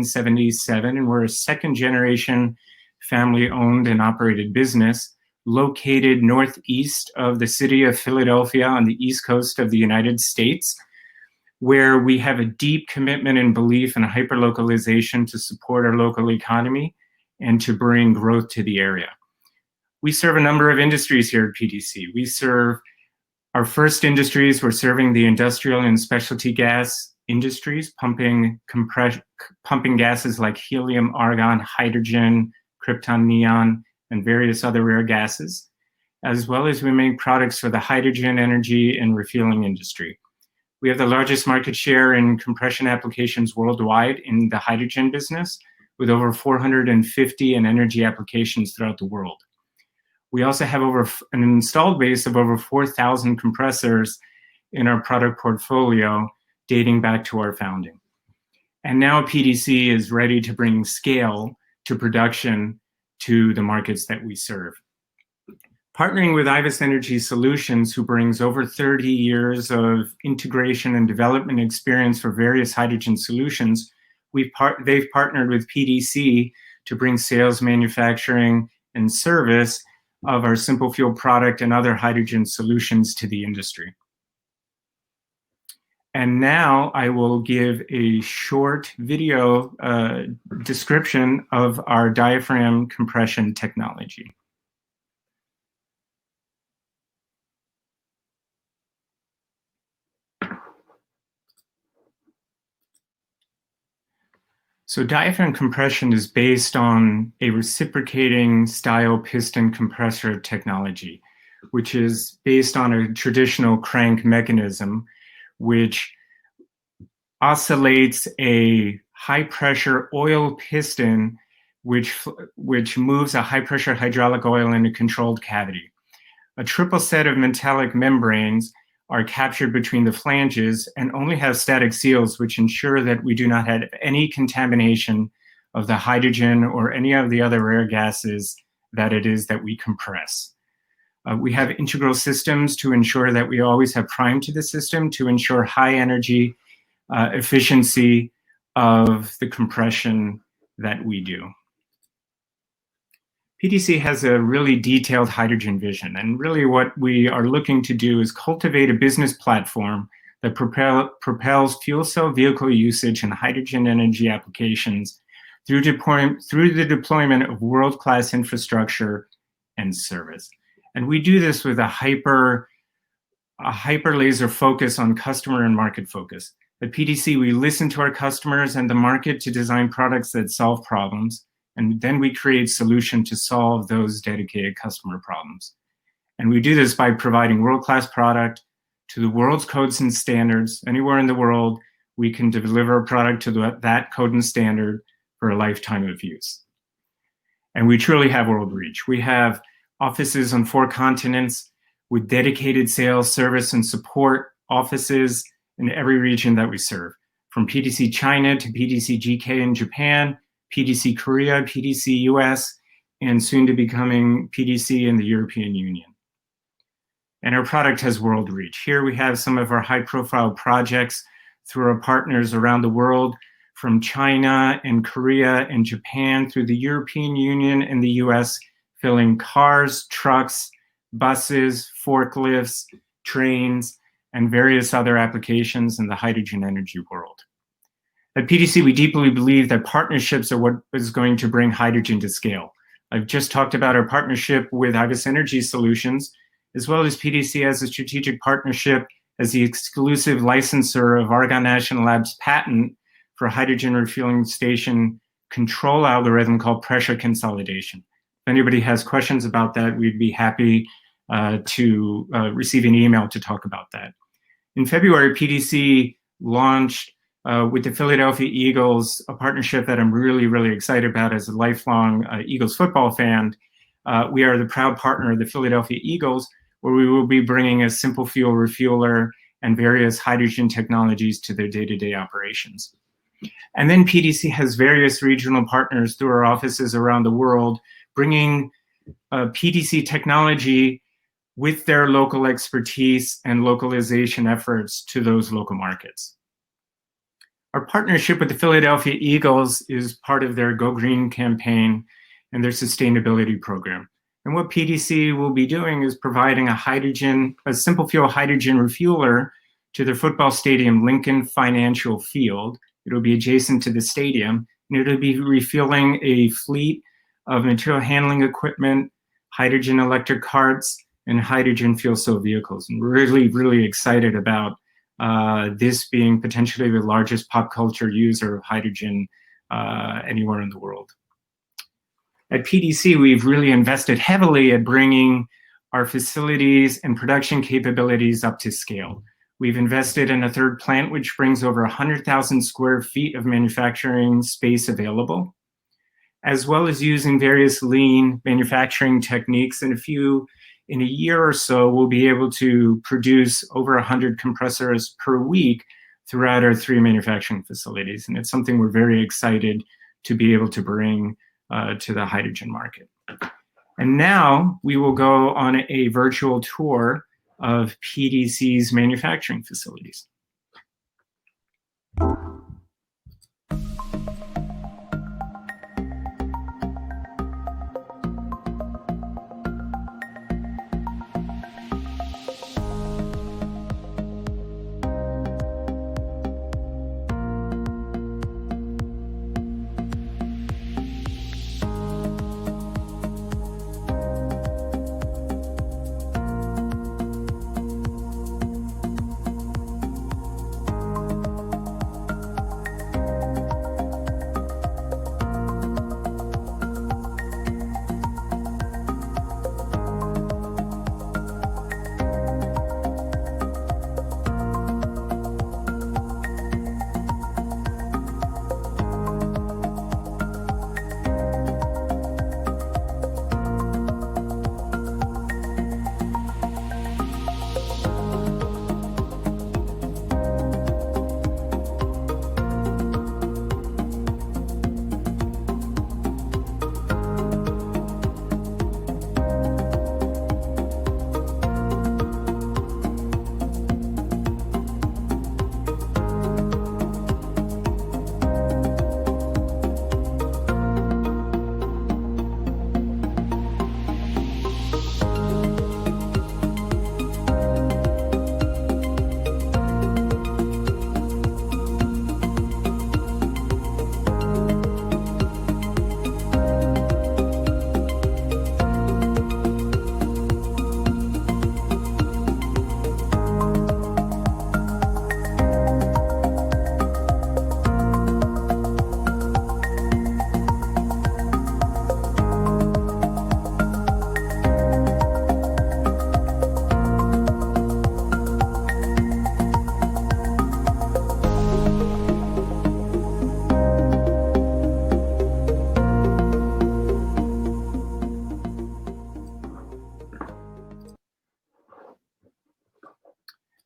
1977, and we're a second-generation family-owned and operated business located northeast of the city of Philadelphia on the East Coast of the United States, where we have a deep commitment and belief in hyperlocalization to support our local economy and to bring growth to the area. We serve a number of industries here at PDC. We serve our first industries, we're serving the industrial and specialty gas industries, pumping gases like helium, argon, hydrogen, krypton, neon, and various other rare gases, as well as we make products for the hydrogen, energy, and refueling industry. We have the largest market share in compression applications worldwide in the hydrogen business, with over 450 in energy applications throughout the world. We also have an installed base of over 4,000 compressors in our product portfolio dating back to our founding. And now PDC is ready to bring scale to production to the markets that we serve. Partnering with Ibis Energy Solutions, who brings over 30 years of integration and development experience for various hydrogen solutions, they've partnered with PDC to bring sales, manufacturing, and service of our Simplefuel product and other hydrogen solutions to the industry. And now I will give a short video description of our diaphragm compression technology. So diaphragm compression is based on a reciprocating style piston compressor technology, which is based on a traditional crank mechanism, which oscillates a high-pressure oil piston, which moves a high-pressure hydraulic oil in a controlled cavity. A triple set of metallic membranes are captured between the flanges and only have static seals, which ensure that we do not have any contamination of the hydrogen or any of the other rare gases that it is that we compress. We have integral systems to ensure that we always have prime to the system to ensure high energy efficiency of the compression that we do. PDC has a really detailed hydrogen vision, and really what we are looking to do is cultivate a business platform that propels fuel cell vehicle usage and hydrogen energy applications through the deployment of world-class infrastructure and service. And we do this with a hyper laser focus on customer and market focus. At PDC, we listen to our customers and the market to design products that solve problems, and then we create solutions to solve those dedicated customer problems. And we do this by providing world-class product to the world's codes and standards. Anywhere in the world, we can deliver a product to that code and standard for a lifetime of use. And we truly have world reach. We have offices on 4 continents with dedicated sales, service, and support offices in every region that we serve, from PDC China to PDC GK in Japan, PDC Korea, PDC US, and soon to becoming PDC in the European Union. And our product has world reach. Here we have some of our high-profile projects through our partners around the world, from China and Korea and Japan through the European Union and the US, filling cars, trucks, buses, forklifts, trains, and various other applications in the hydrogen energy world. At PDC, we deeply believe that partnerships are what is going to bring hydrogen to scale. I've just talked about our partnership with Ibis Energy Solutions, as well as PDC has a strategic partnership as the exclusive licensor of Argonne National Labs' patent for hydrogen refueling station control algorithm called pressure consolidation. If anybody has questions about that, we'd be happy to receive an email to talk about that. In February, PDC launched with the Philadelphia Eagles, a partnership that I'm really, really excited about as a lifelong Eagles football fan. We are the proud partner of the Philadelphia Eagles, where we will be bringing a Simplefuel refueler and various hydrogen technologies to their day-to-day operations. And then PDC has various regional partners through our offices around the world, bringing PDC technology with their local expertise and localization efforts to those local markets. Our partnership with the Philadelphia Eagles is part of their Go Green campaign and their sustainability program. And what PDC will be doing is providing a Simplefuel hydrogen refueler to their football stadium, Lincoln Financial Field. It'll be adjacent to the stadium, and it'll be refueling a fleet of material handling equipment, hydrogen electric carts, and hydrogen fuel cell vehicles. And we're really, really excited about this being potentially the largest pop culture user of hydrogen anywhere in the world. At PDC, we've really invested heavily at bringing our facilities and production capabilities up to scale. We've invested in a third plant, which brings over 100,000 square feet of manufacturing space available, as well as using various lean manufacturing techniques. In a year or so, we'll be able to produce over 100 compressors per week throughout our 3 manufacturing facilities. And it's something we're very excited to be able to bring to the hydrogen market. And now we will go on a virtual tour of PDC's manufacturing facilities.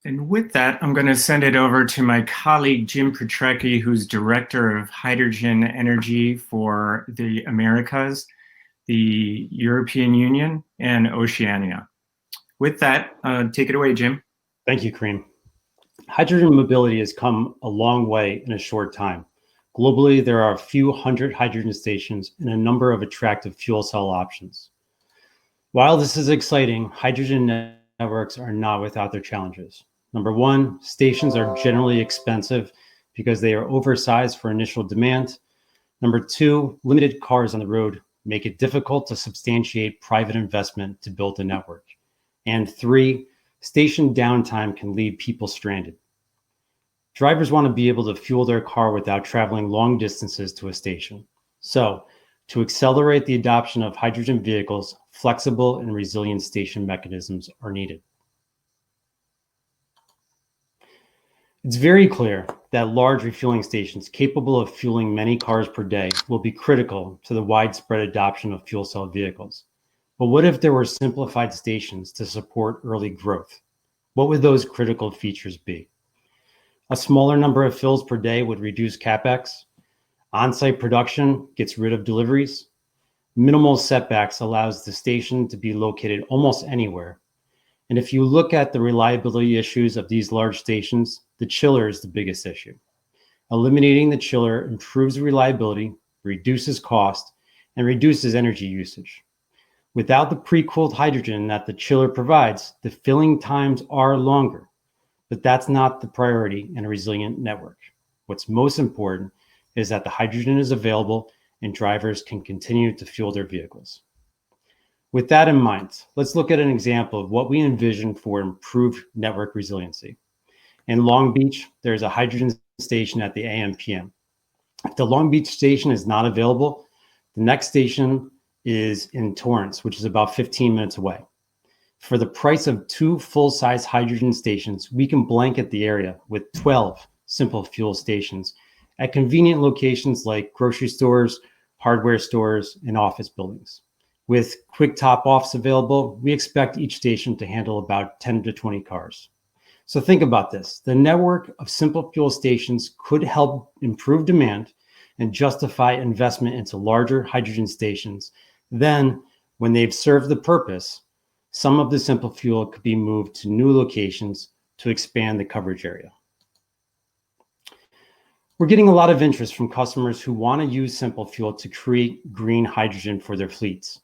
And with that, I'm going to send it over to my colleague, Jim Petrecky, who's Director of Hydrogen Energy for the Americas, the European Union, and Oceania. With that, take it away, Jim. Thank you, Kareem. Hydrogen mobility has come a long way in a short time. Globally, there are a few hundred hydrogen stations and a number of attractive fuel cell options. While this is exciting, hydrogen networks are not without their challenges. Number one, stations are generally expensive because they are oversized for initial demand. Number two, limited cars on the road make it difficult to substantiate private investment to build a network. And three, station downtime can leave people stranded. Drivers want to be able to fuel their car without traveling long distances to a station. So, to accelerate the adoption of hydrogen vehicles, flexible and resilient station mechanisms are needed. It's very clear that large refueling stations capable of fueling many cars per day will be critical to the widespread adoption of fuel cell vehicles. But what if there were simplified stations to support early growth? What would those critical features be? A smaller number of fills per day would reduce CapEx. On-site production gets rid of deliveries. Minimal setbacks allows the station to be located almost anywhere. And if you look at the reliability issues of these large stations, the chiller is the biggest issue. Eliminating the chiller improves reliability, reduces cost, and reduces energy usage. Without the pre-cooled hydrogen that the chiller provides, the filling times are longer, but that's not the priority in a resilient network. What's most important is that the hydrogen is available and drivers can continue to fuel their vehicles. With that in mind, let's look at an example of what we envision for improved network resiliency. In Long Beach, there's a hydrogen station at the AM/PM. If the Long Beach station is not available, the next station is in Torrance, which is about 15 minutes away. For the price of 2 full-size hydrogen stations, we can blanket the area with 12 Simplefuel stations at convenient locations like grocery stores, hardware stores, and office buildings. With quick top-offs available, we expect each station to handle about 10 to 20 cars. So think about this. The network of Simplefuel stations could help improve demand and justify investment into larger hydrogen stations. Then, when they've served the purpose, some of the Simplefuel could be moved to new locations to expand the coverage area. We're getting a lot of interest from customers who want to use Simplefuel to create green hydrogen for their fleets.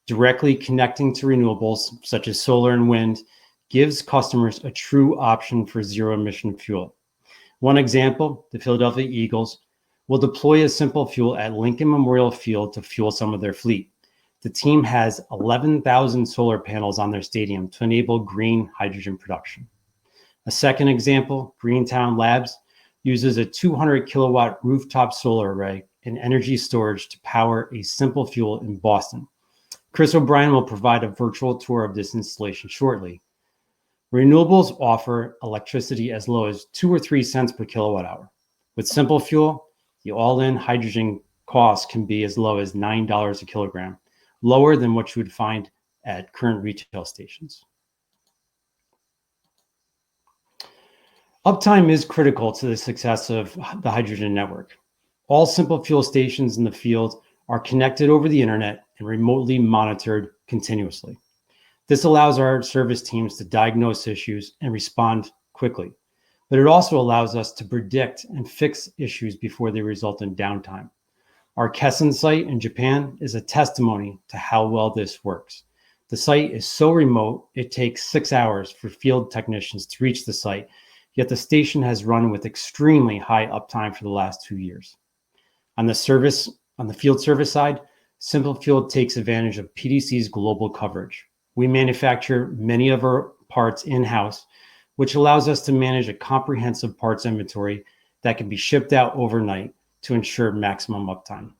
Directly connecting to renewables, such as solar and wind, gives customers a true option for zero-emission fuel. One example, the Philadelphia Eagles will deploy a Simplefuel at Lincoln Memorial Field to fuel some of their fleet. The team has 11,000 solar panels on their stadium to enable green hydrogen production. A second example, Greentown Labs uses a 200 kilowatt rooftop solar array and energy storage to power a Simplefuel in Boston. Chris O'Brien will provide a virtual tour of this installation shortly. Renewables offer electricity as low as 2 or 3 cents per kilowatt hour. With Simplefuel, the all-in hydrogen cost can be as low as $9 a kilogram, lower than what you would find at current retail stations. Uptime is critical to the success of the hydrogen network. All Simplefuel stations in the field are connected over the internet and remotely monitored continuously. This allows our service teams to diagnose issues and respond quickly, but it also allows us to predict and fix issues before they result in downtime. Our Kessen site in Japan is a testimony to how well this works. The site is so remote, it takes 6 hours for field technicians to reach the site, yet the station has run with extremely high uptime for the last 2 years. On the field service side, Simplefuel takes advantage of PDC's global coverage. We manufacture many of our parts in-house, which allows us to manage a comprehensive parts inventory that can be shipped out overnight to ensure maximum uptime.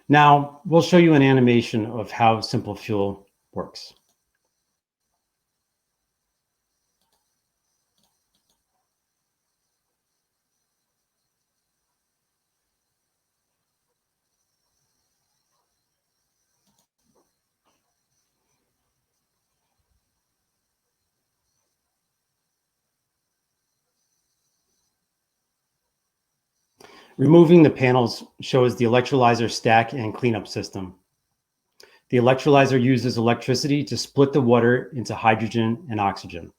Now, we'll show you an animation of how Simplefuel works. Removing the panels shows the electrolyzer stack and cleanup system. The electrolyzer uses electricity to split the water into hydrogen and oxygen.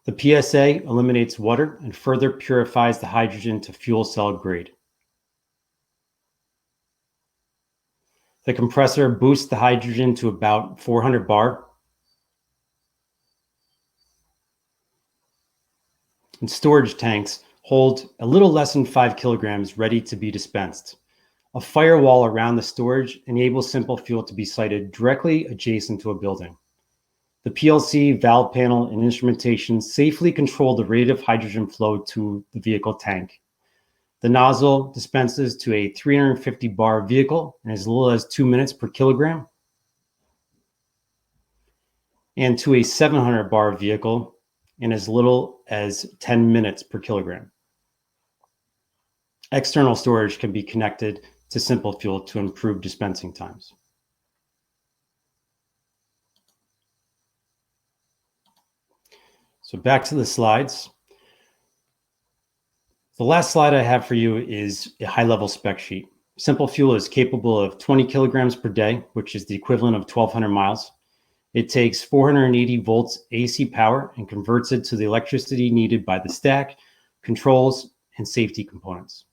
The PSA eliminates water and further purifies the hydrogen to fuel cell grade. The compressor boosts the hydrogen to about 400 bar. And storage tanks hold a little less than 5 kilograms ready to be dispensed. A firewall around the storage enables Simplefuel to be sited directly adjacent to a building. The PLC, valve panel, and instrumentation safely control the rate of hydrogen flow to the vehicle tank. The nozzle dispenses to a 350 bar vehicle in as little as 2 minutes per kilogram, and to a 700 bar vehicle in as little as 10 minutes per kilogram. External storage can be connected to Simplefuel to improve dispensing times. So back to the slides. The last slide I have for you is a high-level spec sheet. Simplefuel is capable of 20 kilograms per day, which is the equivalent of 1,200 miles. It takes 480 volts AC power and converts it to the electricity needed by the stack, controls, and safety components.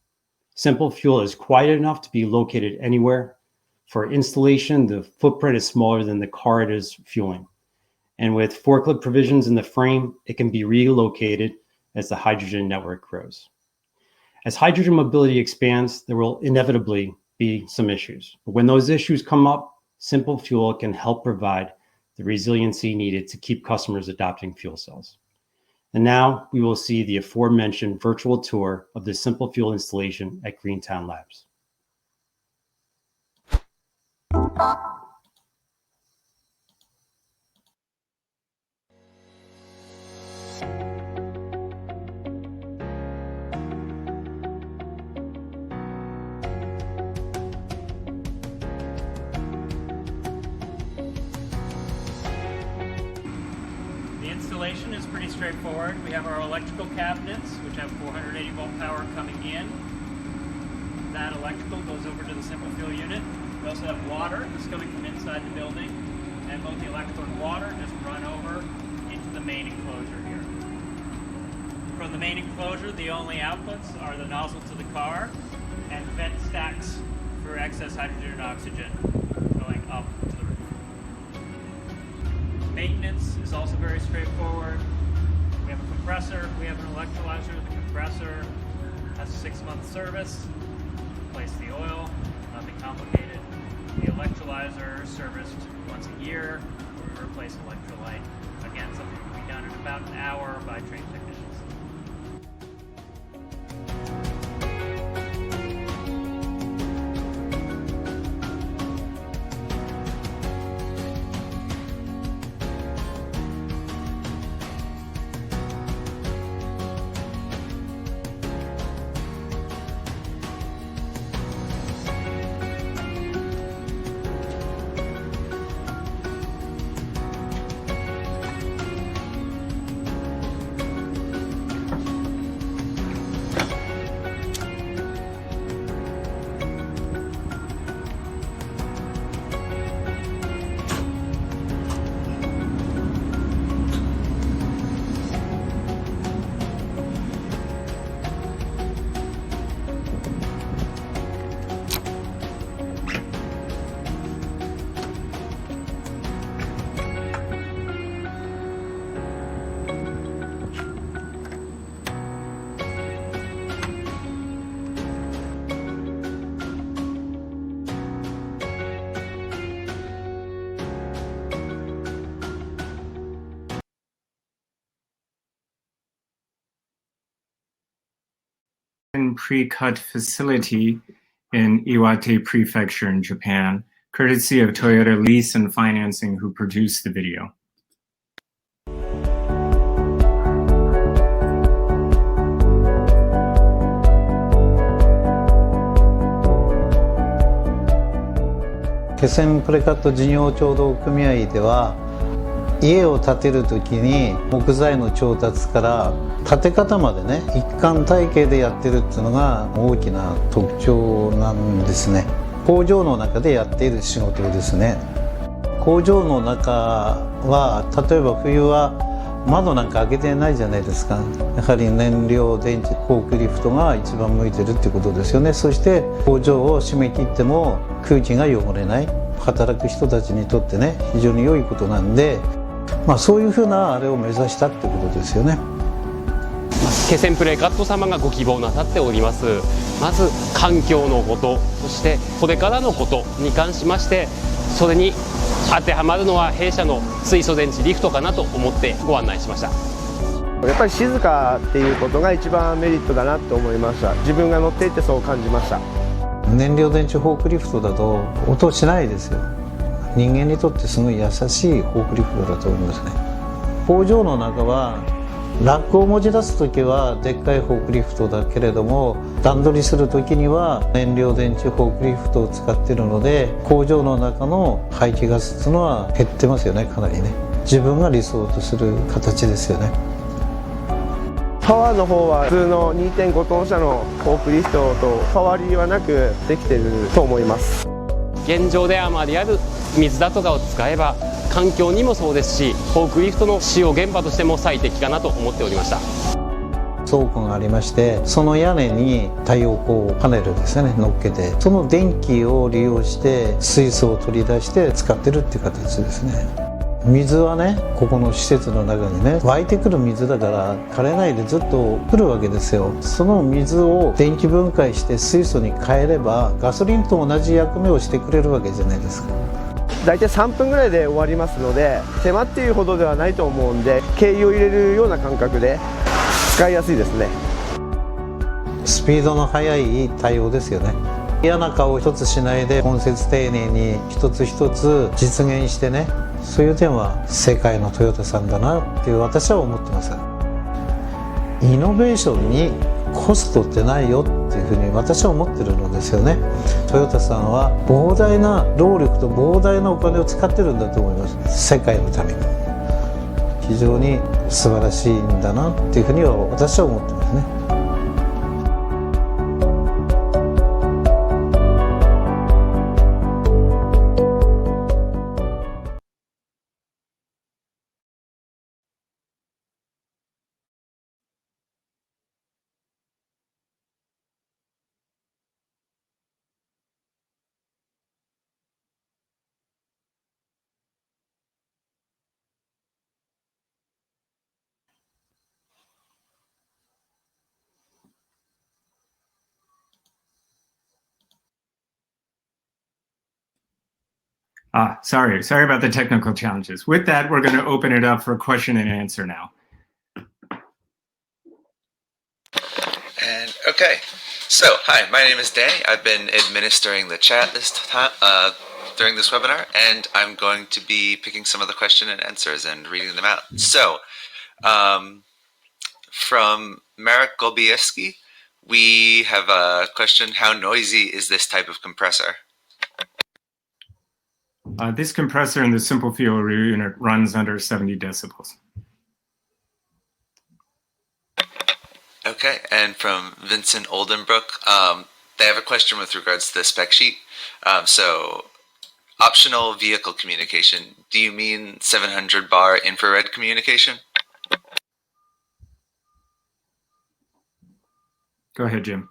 Simplefuel is quiet enough to be located anywhere. For installation, the footprint is smaller than the car it is fueling. And with forklift provisions in the frame, it can be relocated as the hydrogen network grows. As hydrogen mobility expands, there will inevitably be some issues. But when those issues come up, Simplefuel can help provide the resiliency needed to keep customers adopting fuel cells. And now we will see the aforementioned virtual tour of the Simplefuel installation at Greentown Labs. The installation is pretty straightforward. We have our electrical cabinets, which have 480 volt power coming in. That electrical goes over to the Simplefuel unit. We also have water that's coming from inside the building, and both the electrical and water just run over into the main enclosure here. From the main enclosure, the only outputs are the nozzle to the car and vent stacks for excess hydrogen and oxygen going up to the roof. Maintenance is also very straightforward. We have a compressor, we have an electrolyzer. The compressor has a 6-month service. Replace the oil, nothing complicated. The electrolyzer serviced once a year. We replace electrolyte. Again, something can be done in about an hour by trained technicians. Pre-cut facility in Iwate Prefecture in Japan, courtesy of Toyota Lease and Financing, who produced the video.気仙プレカット事業協同組合では家を建てるときに木材の調達から建て方までね一貫体系でやってるっていうのが大きな特徴なんですね。工場の中でやっている仕事ですね。工場の中は例えば冬は窓なんか開けてないじゃないですか。やはり燃料電池フォークリフトが一番向いてるってことですよね。そして工場を閉め切っても空気が汚れない、働く人たちにとってね非常に良いことなんで、そういうふうなあれを目指したってことですよね。気仙プレカット様がご希望なさっております。まず環境のこと、そしてこれからのことに関しまして、それに当てはまるのは弊社の水素電池リフトかなと思ってご案内しました。やっぱり静かっていうことが一番メリットだなと思いました。自分が乗っていてそう感じました。燃料電池フォークリフトだと音しないですよ。人間にとってすごい優しいフォークリフトだと思いますね。工場の中はラックを持ち出す時はでっかいフォークリフトだけれども、段取りする時には燃料電池フォークリフトを使っているので、工場の中の排気ガスっていうのは減ってますよね、かなりね。自分が理想とする形ですよね。パワーの方は普通の 2.5 トン車のフォークリフトと変わりはなくできていると思います。現状で余りある水だとかを使えば環境にもそうですし、フォークリフトの使用現場としても最適かなと思っておりました。倉庫がありまして、その屋根に太陽光パネルですね乗っけて、その電気を利用して水素を取り出して使ってるっていう形ですね。水はね、ここの施設の中にね湧いてくる水だから枯れないでずっと来るわけですよ。その水を電気分解して水素に変えればガソリンと同じ役目をしてくれるわけじゃないですか。大体3分ぐらいで終わりますので、手間っていうほどではないと思うんで、軽油を入れるような感覚で使いやすいですね。スピードの速い対応ですよね。嫌な顔一つしないで根節丁寧に一つ一つ実現してね、そういう点は世界のトヨタさんだなっていう私は思ってます。イノベーションにコストってないよっていうふうに私は思ってるのですよね。トヨタさんは膨大な労力と膨大なお金を使ってるんだと思います。世界のために非常に素晴らしいんだなっていうふうには私は思ってますね。Sorry about the technical challenges. With that, we're going to open it up for question and answer now. And okay, so hi, my name is Danny. I've been administering the chat this time during this webinar, and I'm going to be picking some of the question and answers and reading them out. So, from Marek Golbieski, we have a question: how noisy is this type of compressor? This compressor in the Simplefuel unit runs under 70 decibels. Okay, and from Vincent Oldenbrook, they have a question with regards to the spec sheet. So, optional vehicle communication. Do you mean 700 bar infrared communication? Go ahead, Jim.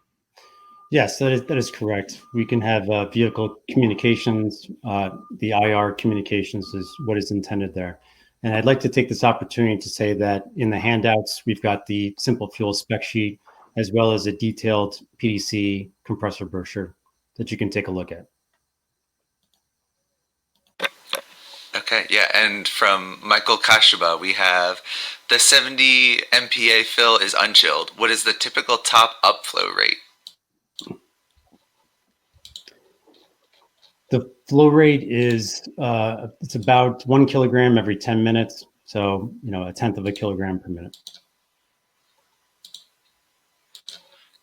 Yes, that is correct. We can have vehicle communications. The IR communications is what is intended there. And I'd like to take this opportunity to say that in the handouts, we've got the Simplefuel spec sheet, as well as a detailed PDC compressor brochure that you can take a look at. Okay, yeah, and from Michael Kashuba, we have the 70 MPa fill is unchilled. What is the typical top upflow rate? The flow rate is it's about 1 kilogram every 10 minutes. So, you know, 1/10 of a kilogram per minute.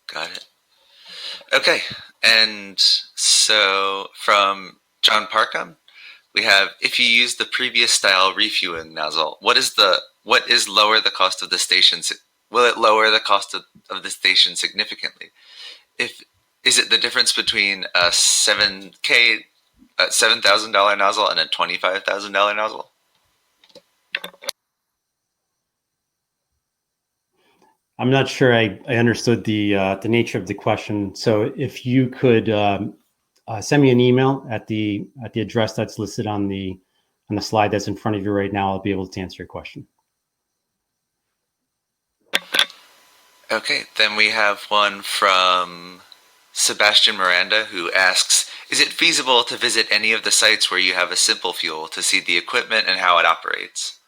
Got it. Okay, and so from John Parkham, we have, if you use the previous style refueling nozzle, what is lower the cost of the station? Will it lower the cost of the station significantly? Is it the difference between a $7,000 nozzle and a $25,000 nozzle? I'm not sure I understood the nature of the question. So if you could send me an email at the address that's listed on the slide that's in front of you right now, I'll be able to answer your question. Okay, then we have one from Sebastian Miranda, who asks, is it feasible to visit any of the sites where you have a Simplefuel to see the equipment and how it operates?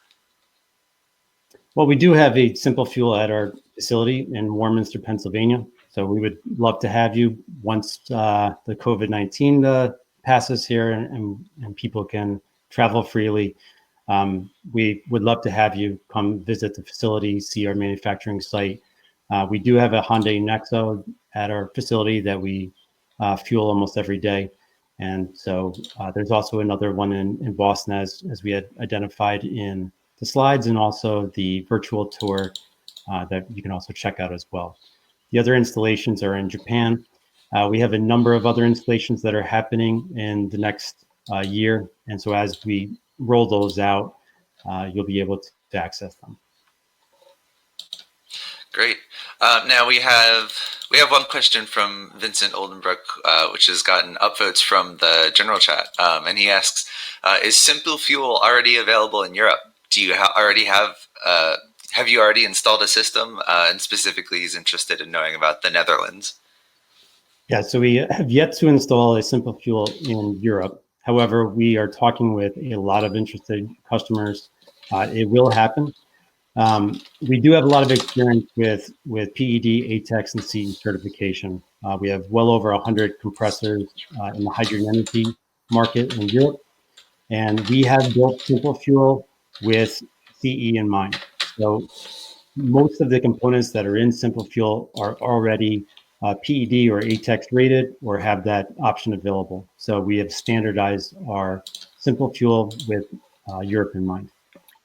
Well, we do have a Simplefuel at our facility in Warminster, Pennsylvania. So we would love to have you once the COVID-19 passes here and people can travel freely. We would love to have you come visit the facility, see our manufacturing site. We do have a Hyundai Nexo at our facility that we fuel almost every day. And so there's also another one in Boston as we had identified in the slides, and also the virtual tour that you can also check out as well. The other installations are in Japan. We have a number of other installations that are happening in the next year. And so as we roll those out, you'll be able to access them. Great. Now we have one question from Vincent Oldenbrook, which has gotten upvotes from the general chat, and he asks, "Is Simplefuel already available in Europe? Do you already have you already installed a system?" And specifically, he's interested in knowing about the Netherlands. Yeah, so we have yet to install a Simplefuel in Europe. However, we are talking with a lot of interested customers. It will happen. We do have a lot of experience with PED, ATEX, and CE certification. We have well over 100 compressors in the hydrogen energy market in Europe, and we have built Simplefuel with CE in mind. So most of the components that are in Simplefuel are already PED or ATEX rated or have that option available. So we have standardized our Simplefuel with Europe in mind.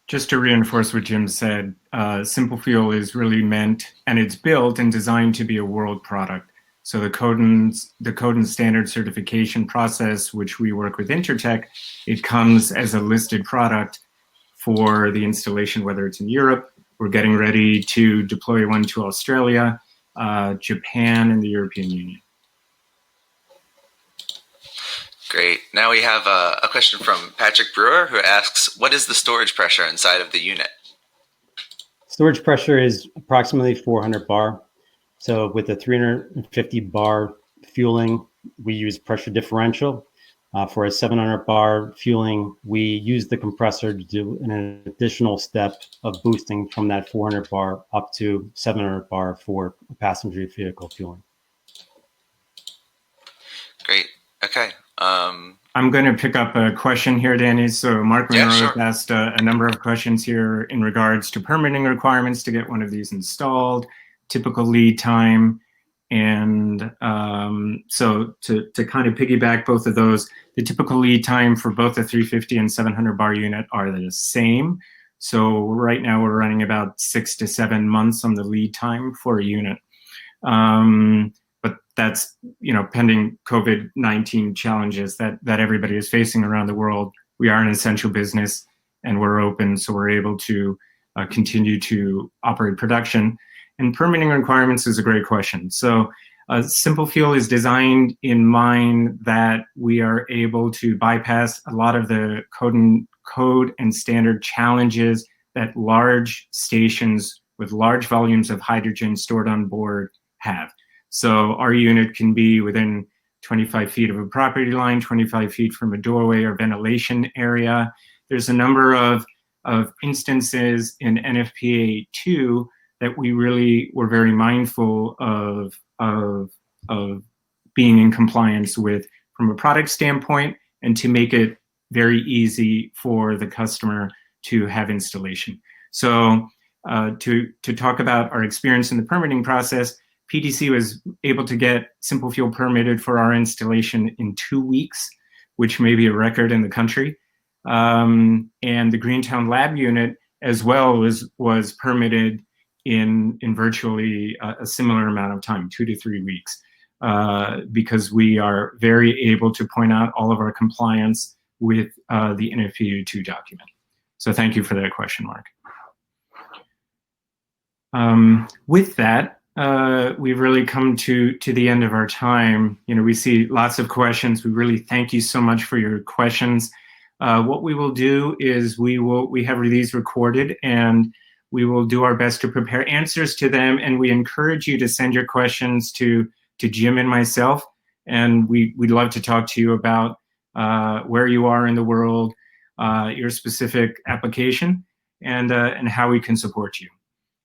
Just to reinforce what Jim said, Simplefuel is really meant, and it's built and designed to be a world product. So the Coden standard certification process, which we work with Intertek, it comes as a listed product for the installation, whether it's in Europe. We're getting ready to deploy one to Australia, Japan, and the European Union. Great. Now we have a question from Patrick Brewer, who asks, "What is the storage pressure inside of the unit?" Storage pressure is approximately 400 bar. So with the 350 bar fueling, we use pressure differential. For a 700 bar fueling, we use the compressor to do an additional step of boosting from that 400 bar up to 700 bar for a passenger vehicle fueling. Great. Okay. I'm going to pick up a question here, Danny. So Mark Monroe sure. asked a number of questions here in regards to permitting requirements to get one of these installed, typical lead time. And so to kind of piggyback both of those, the typical lead time for both the 350 and 700 bar unit are the same. So right now we're running about 6 to 7 months on the lead time for a unit. But that's, pending COVID-19 challenges that everybody is facing around the world. We are an essential business and we're open, so we're able to continue to operate production. And permitting requirements is a great question. So Simplefuel is designed in mind that we are able to bypass a lot of the code and standard challenges that large stations with large volumes of hydrogen stored on board have. So our unit can be within 25 feet of a property line, 25 feet from a doorway or ventilation area. There's a number of instances in NFPA 2 that we really were very mindful of being in compliance with from a product standpoint, and to make it very easy for the customer to have installation. So to talk about our experience in the permitting process, PDC was able to get Simplefuel permitted for our installation in 2 weeks, which may be a record in the country. And the Greentown Lab unit as well was permitted in virtually a similar amount of time, 2 to 3 weeks, because we are very able to point out all of our compliance with the NFPA 2 document. So thank you for that question, Mark. With that, we've really come to the end of our time. We see lots of questions. We really thank you so much for your questions. What we will do is we have these recorded, and we will do our best to prepare answers to them. And we encourage you to send your questions to Jim and myself. And we'd love to talk to you about where you are in the world, your specific application, and how we can support you.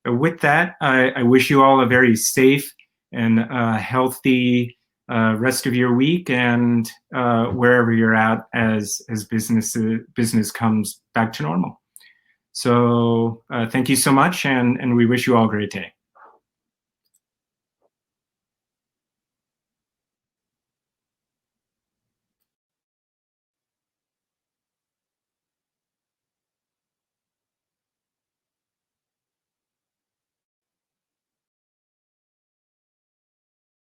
With that, I wish you all a very safe and healthy rest of your week, and wherever you're at as business comes back to normal. So thank you so much, and we wish you all a great day.